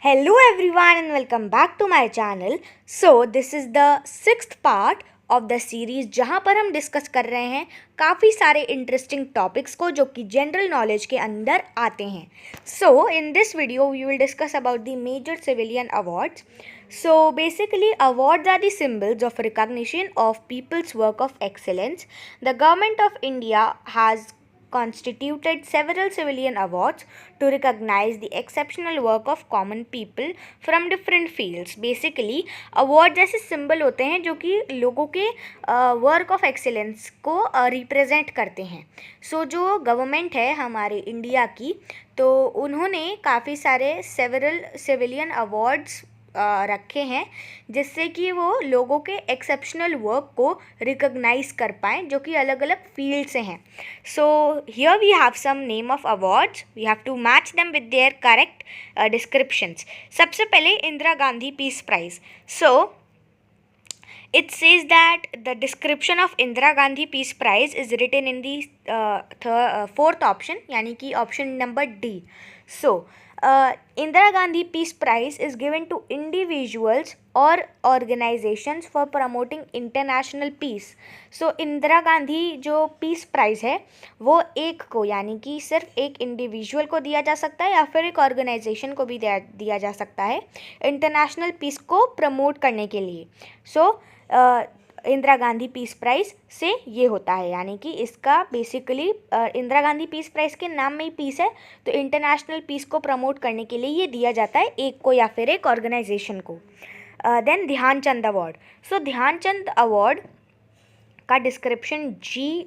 Hello everyone and welcome back to my channel. So this is the sixth part of the series जहाँ पर हम discuss कर रहे हैं काफ़ी सारे इंटरेस्टिंग टॉपिक्स को जो कि जनरल नॉलेज के अंदर आते हैं. So in this video we will discuss about the major civilian awards. So basically awards are the symbols of recognition of people's work of excellence. The government of India has constituted several civilian awards to recognize the exceptional work of common people from different fields. Basically award जैसे symbol होते हैं जो कि लोगों के work of excellence को represent करते हैं. सो जो गवर्नमेंट है हमारे इंडिया की, तो उन्होंने काफ़ी सारे सेवरल सिविलियन अवार्ड्स रखे हैं जिससे कि वो लोगों के एक्सेप्शनल वर्क को रिकॉग्नाइज कर पाएँ जो कि अलग अलग फील्ड से हैं. So here we have some name of awards. We have to match them with their correct descriptions. सबसे पहले Indira Gandhi peace prize. So it says that the description of Indira Gandhi Peace Prize is written in the fourth option, यानी कि option number D. So Indira Gandhi Peace Prize is given to individuals or organizations for promoting international peace. So Indira Gandhi जो peace prize है वो एक को यानी कि सिर्फ एक इंडिविजुअल को दिया जा सकता है या फिर एक ऑर्गेनाइजेशन को भी दिया जा सकता है इंटरनेशनल पीस को प्रमोट करने के लिए. सो इंदिरा गांधी पीस प्राइज़ से ये होता है, यानी कि इसका basically Indira Gandhi peace price के नाम में ही पीस है, तो इंटरनेशनल पीस को प्रमोट करने के लिए ये दिया जाता है एक को या फिर एक ऑर्गेनाइजेशन को. Then Dhyanchand award. So Dhyanchand award का डिस्क्रिप्शन जी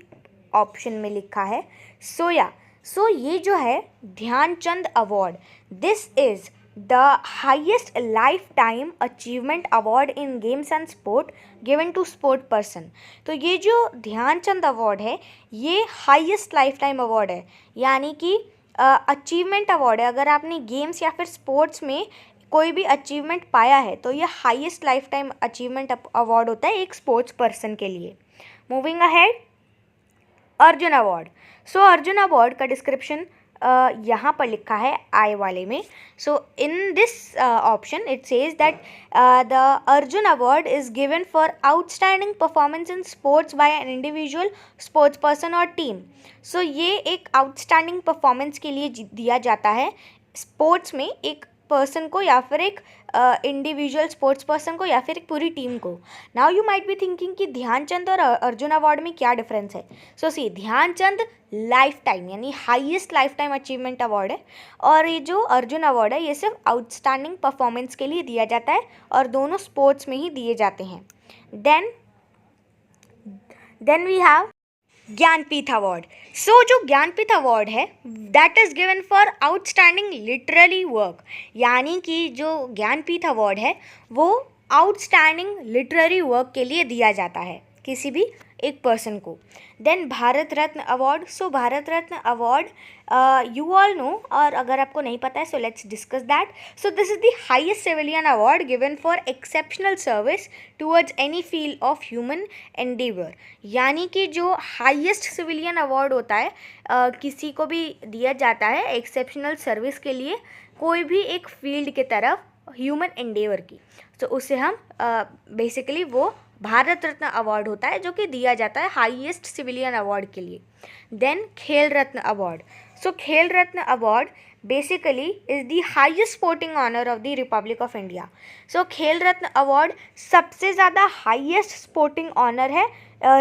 ऑप्शन में लिखा है. सो ये जो है Dhyanchand award, this is the highest life time achievement award in games and sport given to sport person. तो ये जो ध्यानचंद अवार्ड है ये हाइएस्ट लाइफ टाइम अवार्ड है, यानी कि अचीवमेंट अवार्ड है. अगर आपने गेम्स या फिर स्पोर्ट्स में कोई भी अचीवमेंट पाया है तो ये highest life time achievement award होता है एक स्पोर्ट्स पर्सन के लिए. Moving ahead, Arjun award. So Arjun award का डिस्क्रिप्शन यहाँ पर लिखा है आई वाले में. So in this option it says that the Arjun award is given for outstanding performance in sports by an individual, sports person और टीम. सो ये एक आउटस्टैंडिंग परफॉर्मेंस के लिए दिया जाता है स्पोर्ट्स में एक पर्सन को या फिर एक इंडिविजुअल स्पोर्ट्स पर्सन को या फिर एक पूरी टीम को. Now you might be thinking कि ध्यानचंद और अर्जुन अवार्ड में क्या डिफरेंस है. सो सी, ध्यानचंद लाइफ टाइम यानी highest life time achievement award है और ये जो अर्जुन अवार्ड है ये सिर्फ आउटस्टैंडिंग परफॉर्मेंस के लिए दिया जाता है और दोनों स्पोर्ट्स में ही दिए जाते हैं. Then we have Jnanpith award. So जो ज्ञानपीठ अवार्ड है that is given for outstanding literary work, यानी कि जो ज्ञानपीठ अवार्ड है वो आउटस्टैंडिंग लिटरेरी वर्क के लिए दिया जाता है किसी भी एक पर्सन को. Then Bharat Ratna award. So Bharat Ratna award you all know, और अगर आपको नहीं पता है so let's discuss that. So this is the highest civilian award given for exceptional service towards any field of human endeavour, यानी कि जो हाईएस्ट सिविलियन अवार्ड होता है किसी को भी दिया जाता है एक्सेप्शनल सर्विस के लिए कोई भी एक फील्ड की तरफ ह्यूमन एंडेवर की, तो उसे हम बेसिकली वो भारत रत्न अवार्ड होता है जो कि दिया जाता है हाईएस्ट सिविलियन अवार्ड के लिए. देन खेल Ratna award. So Khel Ratna award basically is the highest sporting honour of the republic of India. So Khel Ratna award सबसे ज़्यादा हाईएस्ट स्पोर्टिंग ऑनर है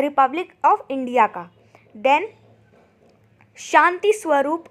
रिपब्लिक ऑफ इंडिया का. Then Shanti Swarup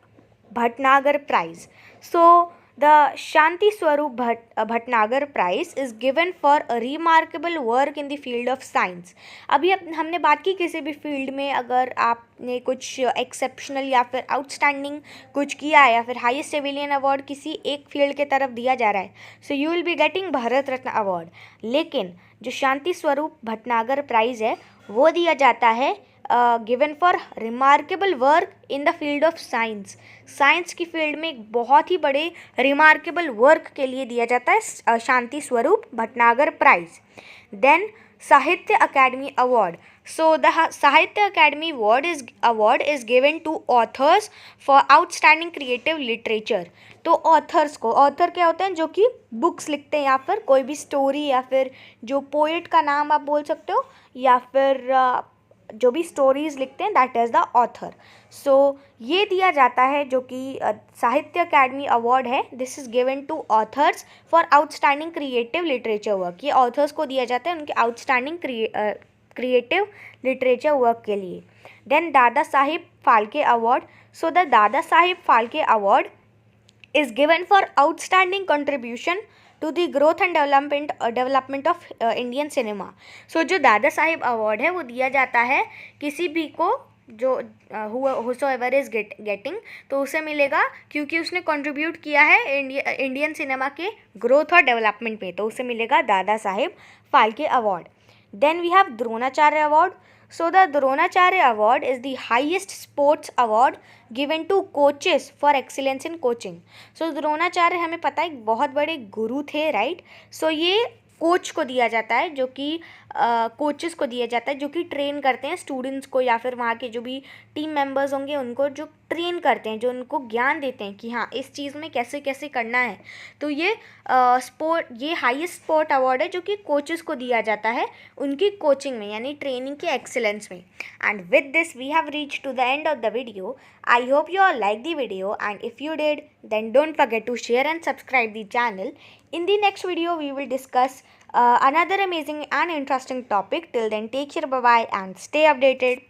Bhatnagar prize. So The Shanti Swarup Bhatnagar Prize is given for a remarkable work in the field of science. अभी हमने बात की किसी भी फील्ड में अगर आपने कुछ एक्सेप्शनल या फिर आउटस्टैंडिंग कुछ किया है या फिर हाईएस्ट सिविलियन अवार्ड किसी एक फील्ड के तरफ दिया जा रहा है, so you will be getting Bharat Ratna award. लेकिन जो शांति स्वरूप भटनागर प्राइज़ है वो दिया जाता है given for remarkable work in the field of science. Science की फील्ड में एक बहुत ही बड़े रिमार्केबल वर्क के लिए दिया जाता है Shanti Swarup Bhatnagar prize. Then Sahitya Academy Award. So the Sahitya Academy award is given to authors for outstanding creative literature. तो ऑथर्स को, ऑथर क्या होते हैं, जो कि बुक्स लिखते हैं या फिर कोई भी स्टोरी या फिर जो पोइट का नाम आप बोल सकते हो, या फिर जो भी स्टोरीज लिखते हैं, that is the author. So ये दिया जाता है जो कि साहित्य अकेडमी अवार्ड है. This is given to authors for outstanding creative literature work. ये ऑथर्स को दिया जाता है उनके आउटस्टैंडिंग क्रिएटिव लिटरेचर वर्क के लिए. Then Dada Saheb Phalke award. So the Dada Saheb Phalke award is given for outstanding contribution to the growth and development of Indian cinema. So जो दादा साहिब अवार्ड है वो दिया जाता है किसी भी को जो whosoever is getting, तो उसे मिलेगा क्योंकि उसने कंट्रीब्यूट किया है इंडियन सिनेमा के ग्रोथ और डेवलपमेंट पे, तो उसे मिलेगा Dada Saheb Phalke award. Then we have Dronacharya award. So the Dronacharya Award is the highest sports award given to coaches for excellence in coaching. So Dronacharya हमें पता है एक बहुत बड़े गुरु थे, राइट. सो ये कोच को दिया जाता है, जो कि कोचेस को दिया जाता है जो कि ट्रेन करते हैं स्टूडेंट्स को या फिर वहाँ के जो भी टीम मेंबर्स होंगे उनको, जो ट्रेन करते हैं, जो उनको ज्ञान देते हैं कि हाँ इस चीज़ में कैसे कैसे करना है. तो ये ये हाईएस्ट स्पोर्ट अवार्ड है जो कि कोचेस को दिया जाता है उनकी कोचिंग में, यानी ट्रेनिंग के एक्सीलेंस में. And with this we have reach to the end of the video. I hope you all like the video, and if you did, then don't forget to share and subscribe the channel. In the next video we will discuss another amazing and interesting topic. Till then, take care, bye bye, and stay updated.